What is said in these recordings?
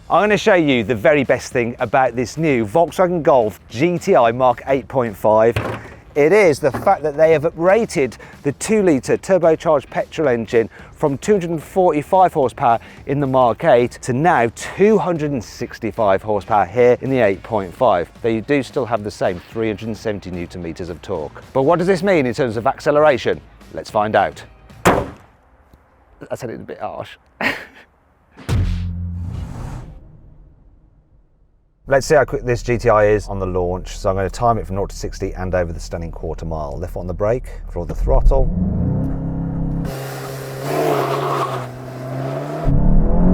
I'm going to show you the very best thing about this new Volkswagen Golf GTI Mark 8.5. It is the fact that they have rated the 2-litre turbocharged petrol engine from 245 horsepower in the Mark 8 to now 265 horsepower here in the 8.5. They do still have the same 370 newton meters of torque. But what does this mean in terms of acceleration? Let's find out. I said it a bit harsh. Let's see how quick this GTI is on the launch. So I'm going to time it from 0 to 60 and over the stunning quarter mile. Left foot on the brake, draw the throttle.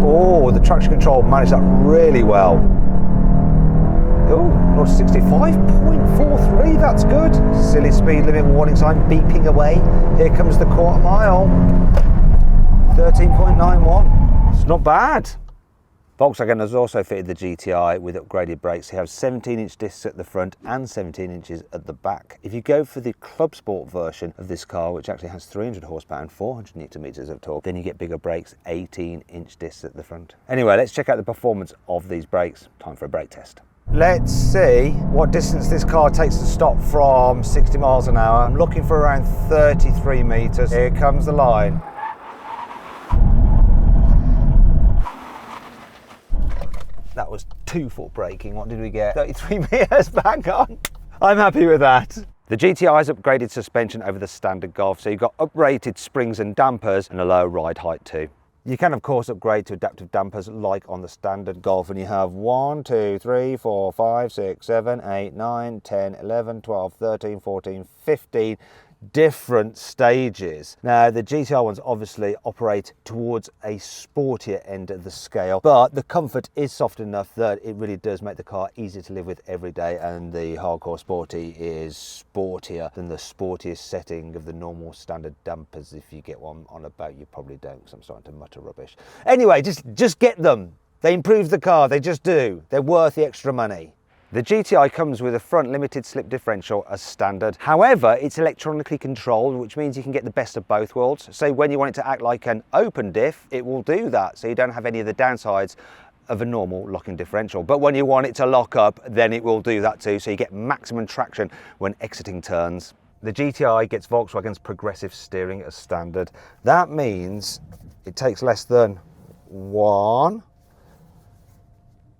Oh, the traction control managed that really well. Oh, 0 to 60, 5.43, that's good. Silly speed limit warning sign beeping away. Here comes the quarter mile. 13.91, it's not bad. Volkswagen has also fitted the GTI with upgraded brakes. They have 17-inch discs at the front and 17 inches at the back. If you go for the Club Sport version of this car, which actually has 300 horsepower and 400 newton meters of torque, then you get bigger brakes, 18-inch discs at the front. Anyway, let's check out the performance of these brakes. Time for a brake test. Let's see what distance this car takes to stop from 60 miles an hour. I'm looking for around 33 meters. Here comes the line. That was 2-foot braking. What did we get? 33 meters, bang on. I'm happy with that. The GTI's upgraded suspension over the standard Golf, so you've got uprated springs and dampers and a low ride height too. You can of course upgrade to adaptive dampers like on the standard Golf, and you have 1, 2, 3, 4, 5, 6, 7, 8, 9, 10, 11, 12, 13, 14, 15 different stages. Now the GTI ones obviously operate towards a sportier end of the scale, but the comfort is soft enough that it really does make the car easy to live with every day, and the Hardcore Sporty is sportier than the sportiest setting of the normal standard dampers. If you get one on about, you probably don't, because I'm starting to mutter rubbish. Anyway, just get them. They improve the car, they just do. They're worth the extra money. The GTI comes with a front limited slip differential as standard. However, it's electronically controlled, which means you can get the best of both worlds. So when you want it to act like an open diff, it will do that. So you don't have any of the downsides of a normal locking differential. But when you want it to lock up, then it will do that too. So you get maximum traction when exiting turns. The GTI gets Volkswagen's progressive steering as standard. That means it takes less than 1,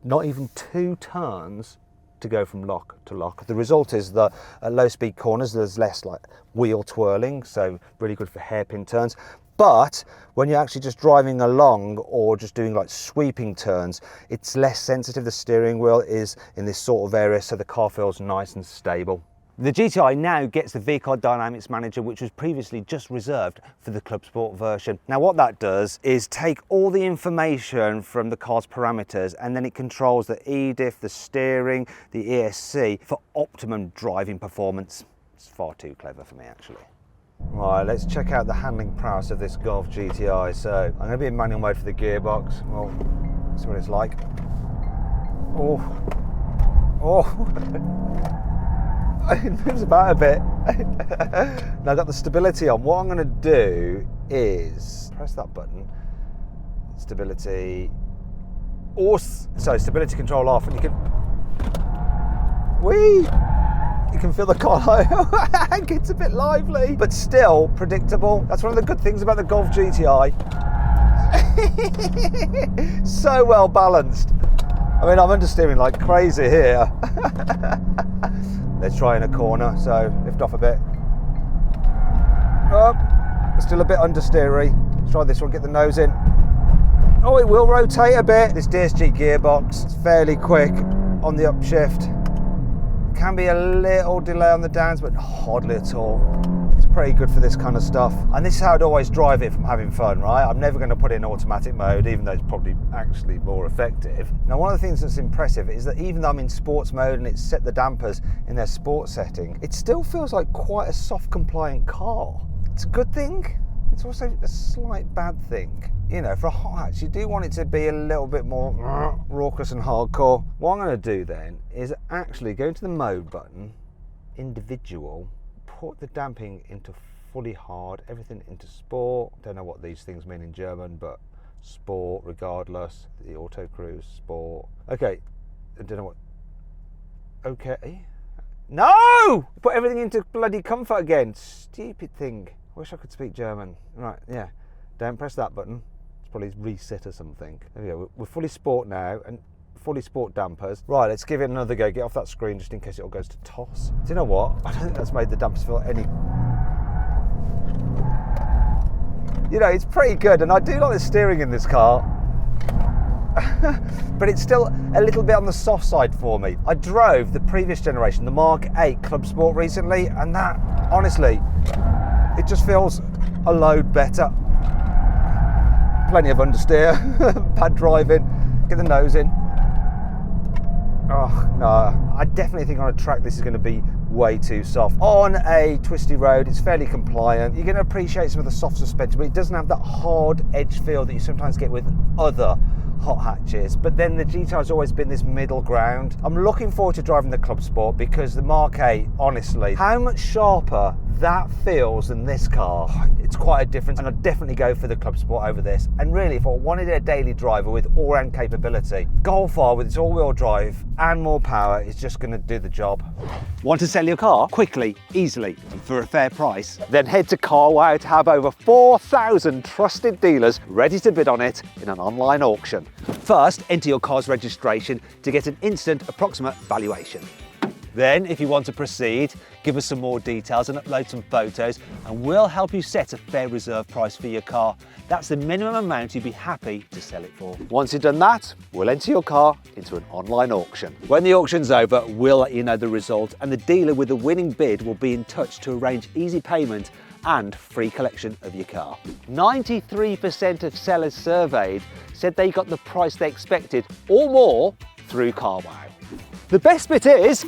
not even 2 turns to go from lock to lock. The result is that at low speed corners there's less like wheel twirling, so really good for hairpin turns. But when you're actually just driving along or just doing like sweeping turns, it's less sensitive. The steering wheel is in this sort of area, so the car feels nice and stable. The GTI now gets the V-Car Dynamics Manager, which was previously just reserved for the Club Sport version. Now what that does is take all the information from the car's parameters, and then it controls the EDIF, the steering, the ESC for optimum driving performance. It's far too clever for me actually. Right, let's check out the handling prowess of this Golf GTI. So I'm going to be in manual mode for the gearbox. Well, see what it's like. It moves about a bit. Now I've got the stability on. What I'm going to do is press that button. Stability. So stability control off, and you can. You can feel the car. It gets a bit lively, but still predictable. That's one of the good things about the Golf GTI. So well balanced. I mean, I'm understeering like crazy here. Let's try in a corner, so lift off a bit. Oh, still a bit understeery. Let's try this one, get the nose in. Oh, it will rotate a bit. This DSG gearbox is fairly quick on the upshift. Can be a little delay on the downs, but hardly at all. It's pretty good for this kind of stuff. And this is how I'd always drive it from having fun, right? I'm never going to put it in automatic mode, even though it's probably actually more effective. Now, one of the things that's impressive is that even though I'm in sports mode and it's set the dampers in their sports setting, it still feels like quite a soft compliant car. It's a good thing. It's also a slight bad thing. You know, for a hot hatch, you do want it to be a little bit more raucous and hardcore. What I'm going to do then is actually go into the mode button, individual, put the damping into fully hard, everything into sport. Don't know what these things mean in German, but sport, regardless, the auto cruise, sport. Okay, I don't know what, okay. No! Put everything into bloody comfort again. Stupid thing. I wish I could speak German. Right, yeah. Don't press that button. It's probably reset or something. There we go. We're fully sport now, and fully sport dampers. Right, let's give it another go. Get off that screen just in case it all goes to toss. Do you know what? I don't think that's made the dampers feel any... You know, it's pretty good, and I do like the steering in this car. But it's still a little bit on the soft side for me. I drove the previous generation, the Mark 8 Club Sport recently, and that, honestly, it just feels a load better. Plenty of understeer, bad driving, get the nose in. Oh, no, I definitely think on a track this is going to be way too soft. On a twisty road, it's fairly compliant. You're going to appreciate some of the soft suspension, but it doesn't have that hard edge feel that you sometimes get with other hot hatches. But then the GTI has always been this middle ground. I'm looking forward to driving the Club Sport because the Mark 8, honestly, how much sharper that feels than this car. It's quite a difference, and I'd definitely go for the Club Sport over this. And really, if I wanted a daily driver with all-round capability, Golf R with its all-wheel drive and more power is just going to do the job. Want to sell your car quickly, easily, and for a fair price? Then head to Carwow to have over 4,000 trusted dealers ready to bid on it in an online auction. First, enter your car's registration to get an instant approximate valuation. Then, if you want to proceed, give us some more details and upload some photos, and we'll help you set a fair reserve price for your car. That's the minimum amount you'd be happy to sell it for. Once you've done that, we'll enter your car into an online auction. When the auction's over, we'll let you know the result, and the dealer with the winning bid will be in touch to arrange easy payment and free collection of your car. 93% of sellers surveyed said they got the price they expected or more through Carwow. The best bit is,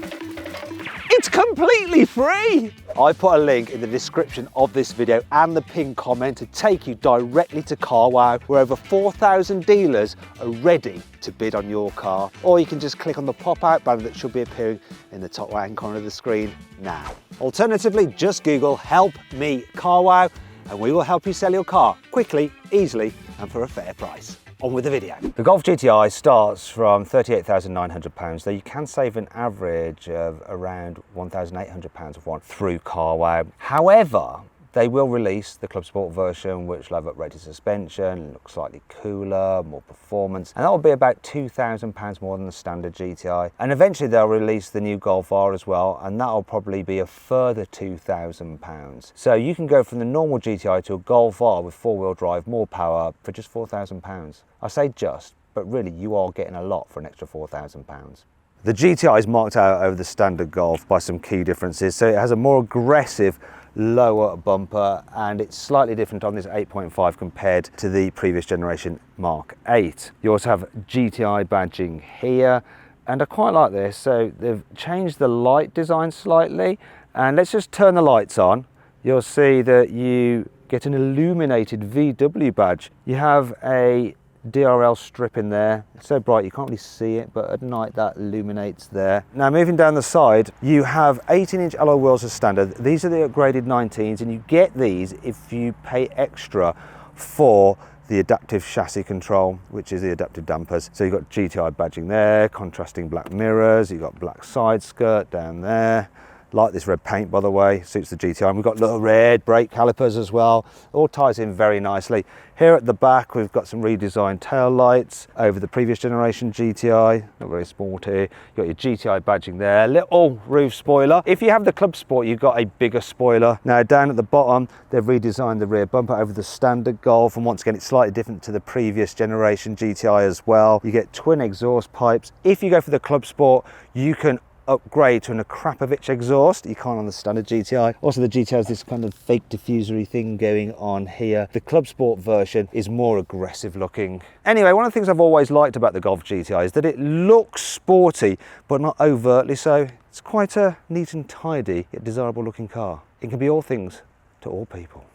it's completely free! I put a link in the description of this video and the pinned comment to take you directly to Carwow, where over 4,000 dealers are ready to bid on your car. Or you can just click on the pop-out banner that should be appearing in the top right-hand corner of the screen now. Alternatively, just Google "Help Me Carwow" and we will help you sell your car quickly, easily, and for a fair price. On with the video. The Golf GTI starts from £38,900, though you can save an average of around £1,800 of one through Carwow. However, they will release the Club Sport version, which will have upgraded suspension, look slightly cooler, more performance, and that will be about £2,000 more than the standard GTI. And eventually they'll release the new Golf R as well, and that'll probably be a further £2,000. So you can go from the normal GTI to a Golf R with four-wheel drive, more power, for just £4,000. I say just, but really you are getting a lot for an extra £4,000. The GTI is marked out over the standard Golf by some key differences. So it has a more aggressive lower bumper, and it's slightly different on this 8.5 compared to the previous generation Mark 8. You also have GTI badging here, and I quite like this. So they've changed the light design slightly, and let's just turn the lights on. You'll see that you get an illuminated VW badge. You have a DRL strip in there. It's so bright you can't really see it, but at night that illuminates there. Now moving down the side, you have 18-inch alloy wheels as standard. These are the upgraded 19s, and you get these if you pay extra for the adaptive chassis control, which is the adaptive dampers. So you've got GTI badging there, contrasting black mirrors, you've got black side skirt down there. Like this red paint, by the way, suits the GTI. And we've got little red brake calipers as well. All ties in very nicely. Here at the back, we've got some redesigned tail lights over the previous generation GTI. Not very sporty. You've got your GTI badging there. Little roof spoiler. If you have the Club Sport, you've got a bigger spoiler. Now down at the bottom, they've redesigned the rear bumper over the standard Golf. And once again, it's slightly different to the previous generation GTI as well. You get twin exhaust pipes. If you go for the Club Sport, you can upgrade to an Akrapovic exhaust. You can't on the standard GTI. Also, the GTI has this kind of fake diffusery thing going on here. The Club Sport version is more aggressive looking. Anyway, one of the things I've always liked about the Golf GTI is that it looks sporty, but not overtly so. It's quite a neat and tidy, yet desirable looking car. It can be all things to all people.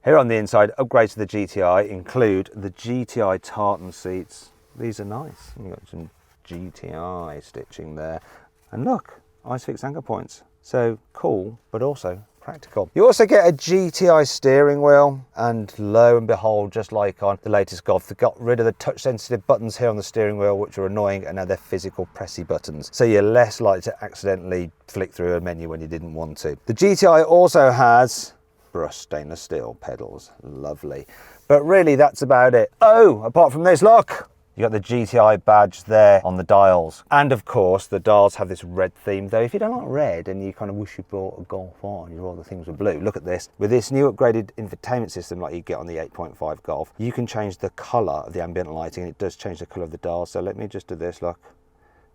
Here on the inside, upgrades to the GTI include the GTI tartan seats. These are nice. You've got some GTI stitching there. And look, ISOFIX anchor points. So cool, but also practical. You also get a GTI steering wheel, and lo and behold, just like on the latest Golf, they got rid of the touch sensitive buttons here on the steering wheel, which are annoying, and now they're physical pressy buttons. So you're less likely to accidentally flick through a menu when you didn't want to. The GTI also has brushed stainless steel pedals, lovely. But really that's about it. Oh, apart from this, look! You got the GTI badge there on the dials. And of course, the dials have this red theme, though if you don't like red and you kind of wish you bought a Golf R and you rather things were blue, look at this. With this new upgraded infotainment system like you get on the 8.5 Golf, you can change the colour of the ambient lighting, and it does change the colour of the dials. So let me just do this, look.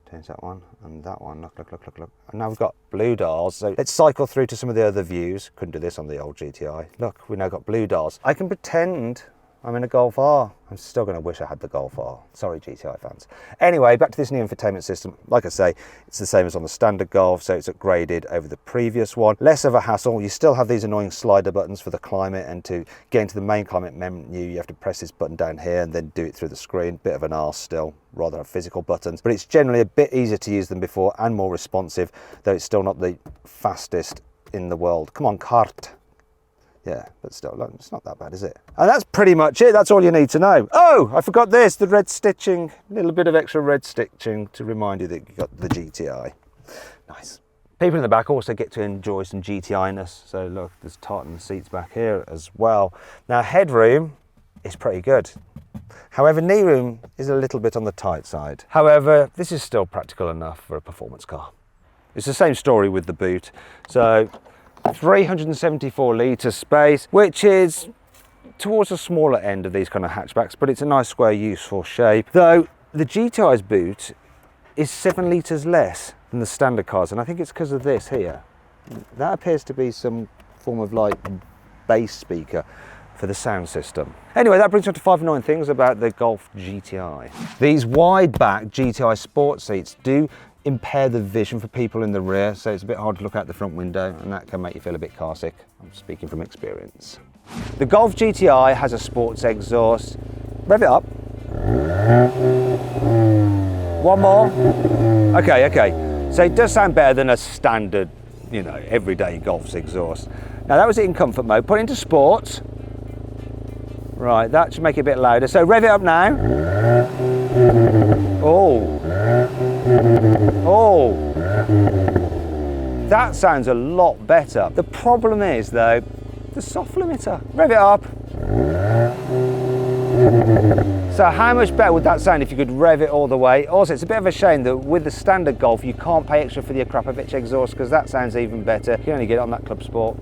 Change that one and that one, look. And now we've got blue dials. So let's cycle through to some of the other views. Couldn't do this on the old GTI. Look, we've now got blue dials. I can pretend I'm in a Golf R. I'm still going to wish I had the Golf R. Sorry, GTI fans. Anyway, back to this new infotainment system. Like I say, it's the same as on the standard Golf, so it's upgraded over the previous one. Less of a hassle. You still have these annoying slider buttons for the climate, and to get into the main climate menu, you have to press this button down here and then do it through the screen. Bit of an arse still, rather have physical buttons, but it's generally a bit easier to use than before and more responsive, though it's still not the fastest in the world. Come on, cart. Yeah, but still, it's not that bad, is it? And that's pretty much it. That's all you need to know. Oh, I forgot this, the red stitching. A little bit of extra red stitching to remind you that you got the GTI. Nice. People in the back also get to enjoy some GTI-ness. So look, there's tartan seats back here as well. Now, headroom is pretty good. However, knee room is a little bit on the tight side. However, this is still practical enough for a performance car. It's the same story with the boot. So 374 litre space, which is towards the smaller end of these kind of hatchbacks, but it's a nice square useful shape. Though the GTI's boot is 7 litres less than the standard cars, and I think it's because of this here. That appears to be some form of like bass speaker for the sound system. Anyway, that brings me to 5 annoying things about the Golf GTI. These wide back GTI sport seats do impair the vision for people in the rear, so it's a bit hard to look out the front window, and that can make you feel a bit car sick. I'm speaking from experience. The Golf GTI has a sports exhaust. Rev it up. One more. Okay. So it does sound better than a standard, you know, everyday Golf's exhaust. Now that was it in comfort mode. Put it into sports. Right, that should make it a bit louder. So rev it up now. Oh, that sounds a lot better. The problem is though, the soft limiter. Rev it up. So how much better would that sound if you could rev it all the way? Also, it's a bit of a shame that with the standard Golf, you can't pay extra for the Akrapovic exhaust, because that sounds even better. You can only get it on that Club Sport.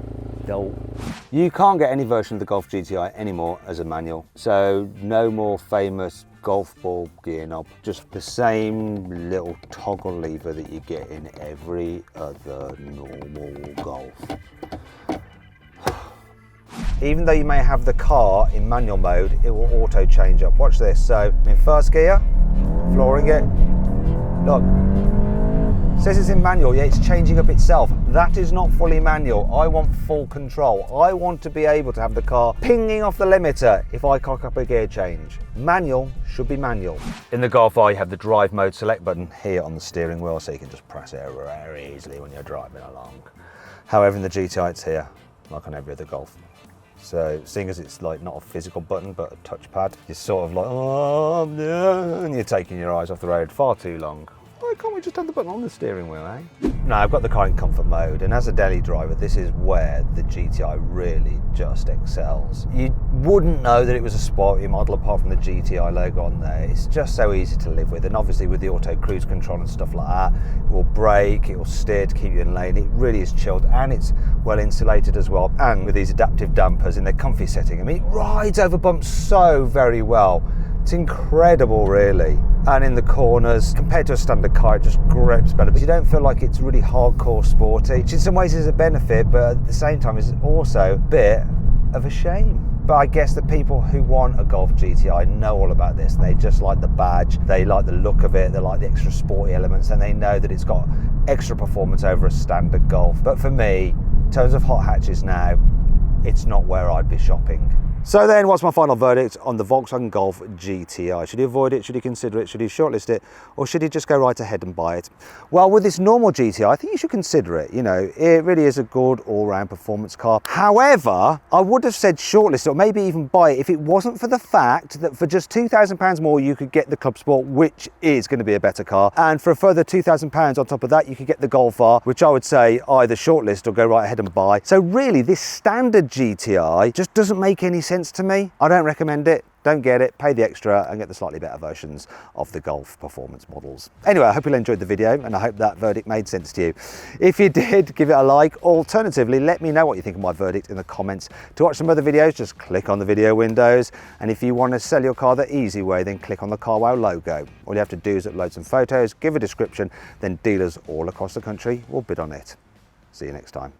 You can't get any version of the Golf GTI anymore as a manual, so no more famous golf ball gear knob, just the same little toggle lever that you get in every other normal Golf. Even though you may have the car in manual mode, it will auto change up. Watch this. So in first gear, flooring it, look. It says it's in manual, yeah, it's changing up itself. That is not fully manual. I want full control. I want to be able to have the car pinging off the limiter if I cock up a gear change. Manual should be manual. In the Golf R, you have the drive mode select button here on the steering wheel, so you can just press it very easily when you're driving along. However, in the GTI, it's here, like on every other Golf. So seeing as it's like not a physical button but a touchpad, you're sort of like, oh no, and you're taking your eyes off the road far too long. Why can't we just have the button on the steering wheel, eh? No, I've got the car in comfort mode, and as a daily driver, this is where the GTI really just excels. You wouldn't know that it was a sporty model apart from the GTI logo on there. It's just so easy to live with, and obviously with the auto cruise control and stuff like that, it will brake, it will steer to keep you in lane. It really is chilled, and it's well insulated as well, and with these adaptive dampers in their comfy setting. I mean, it rides over bumps so very well. It's incredible, really. And in the corners, compared to a standard car, it just grips better, but you don't feel like it's really hardcore sporty, which in some ways is a benefit, but at the same time is also a bit of a shame. But I guess that people who want a Golf GTI know all about this, and they just like the badge, they like the look of it, they like the extra sporty elements, and they know that it's got extra performance over a standard Golf. But for me, in terms of hot hatches now, it's not where I'd be shopping. So then, what's my final verdict on the Volkswagen Golf GTI? Should you avoid it? Should you consider it? Should you shortlist it? Or should you just go right ahead and buy it? Well, with this normal GTI, I think you should consider it. You know, it really is a good all-round performance car. However, I would have said shortlist it or maybe even buy it if it wasn't for the fact that for just £2,000 more, you could get the Club Sport, which is going to be a better car. And for a further £2,000 on top of that, you could get the Golf R, which I would say either shortlist or go right ahead and buy. So really, this standard GTI just doesn't make any sense to me. I don't recommend it. Don't get it, pay the extra and get the slightly better versions of the Golf performance models. Anyway, I hope you enjoyed the video and I hope that verdict made sense to you. If you did, give it a like. Alternatively, let me know what you think of my verdict in the comments. To watch some other videos, just click on the video windows. And if you want to sell your car the easy way, then click on the Carwow logo. All you have to do is upload some photos, give a description, then dealers all across the country will bid on it. See you next time.